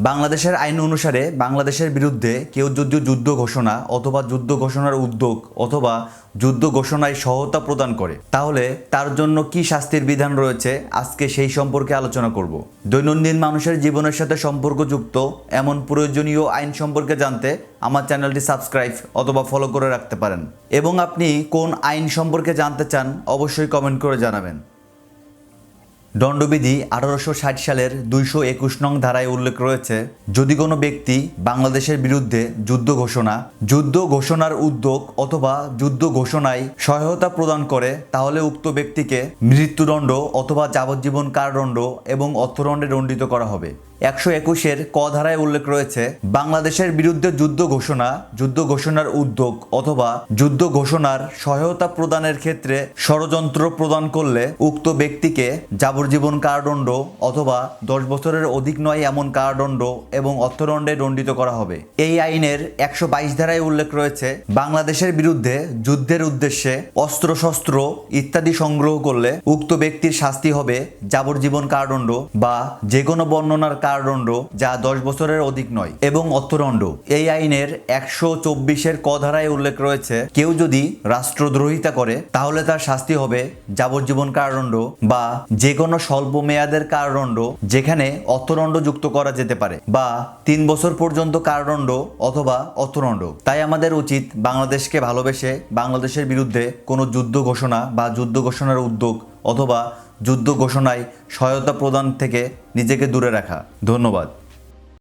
বাংলাদেশের আইন অনুসারে বাংলাদেশের বিরুদ্ধে কেউ যদি যুদ্ধ ঘোষণা অথবা যুদ্ধ ঘোষণার উদ্যোগ অথবা যুদ্ধ ঘোষণায় সহায়তা প্রদান করে তাহলে তার জন্য কি শাস্তির বিধান রয়েছে আজকে সেই সম্পর্কে আলোচনা করব। দৈনন্দিন মানুষের জীবনের সাথে সম্পর্কযুক্ত এমন প্রয়োজনীয় আইন সম্পর্কে জানতে আমার চ্যানেলটি সাবস্ক্রাইব অথবা ফলো করে রাখতে পারেন এবং আপনি কোন আইন সম্পর্কে জানতে চান অবশ্যই কমেন্ট করে জানাবেন। দণ্ডবিধি 1860 সালের 221 নং ধারায় উল্লেখ রয়েছে, যদি কোনো ব্যক্তি বাংলাদেশের বিরুদ্ধে যুদ্ধ ঘোষণার উদ্যোগ অথবা যুদ্ধ ঘোষণায় সহায়তা প্রদান করে তাহলে উক্ত ব্যক্তিকে মৃত্যুদণ্ড অথবা যাবজ্জীবন কারাদণ্ড এবং অর্থদণ্ডে দণ্ডিত করা হবে। 121-এর ক ধারায় উল্লেখ রয়েছে, বাংলাদেশের বিরুদ্ধে যুদ্ধ ঘোষণার উদ্যোগ অথবা যুদ্ধ ঘোষণার সহায়তা প্রদানের ক্ষেত্রে ষড়যন্ত্র প্রদান করলে উক্ত ব্যক্তিকে যাবজ্জীবন কারাদণ্ড অথবা 10 বছরের অধিক নয় এমন কারাদণ্ড এবং অর্থদণ্ডে দণ্ডিত করা হবে। এই আইনের 122 ধারায় উল্লেখ রয়েছে, বাংলাদেশের বিরুদ্ধে যুদ্ধের উদ্দেশ্যে অস্ত্রশস্ত্র ইত্যাদি সংগ্রহ করলে উক্ত ব্যক্তির শাস্তি হবে যাবজ্জীবন কারাদণ্ড বা যে কোনো বর্ণনার কারাদণ্ড যা 10 বছরের অধিক নয় এবং অর্থদণ্ড। এই আইনের 124-এর ক ধারায় উল্লেখ রয়েছে, কেউ যদি রাষ্ট্রদ্রোহিতা করে তাহলে তার শাস্তি হবে যাবজ্জীবন কারাদণ্ড বা যে কোনো স্বল্প মেয়াদের কারাদণ্ড যেখানে অর্থদণ্ড যুক্ত করা যেতে পারে বা 3 বছর পর্যন্ত কারাদণ্ড অথবা অর্থদণ্ড। তাই আমাদের উচিত বাংলাদেশকে ভালোবেসে বাংলাদেশের বিরুদ্ধে কোনো যুদ্ধ ঘোষণা বা যুদ্ধ ঘোষণার উদ্যোগ অথবা যুদ্ধ ঘোষণায় সহায়তা প্রদান থেকে নিজেকে দূরে রাখা। ধন্যবাদ।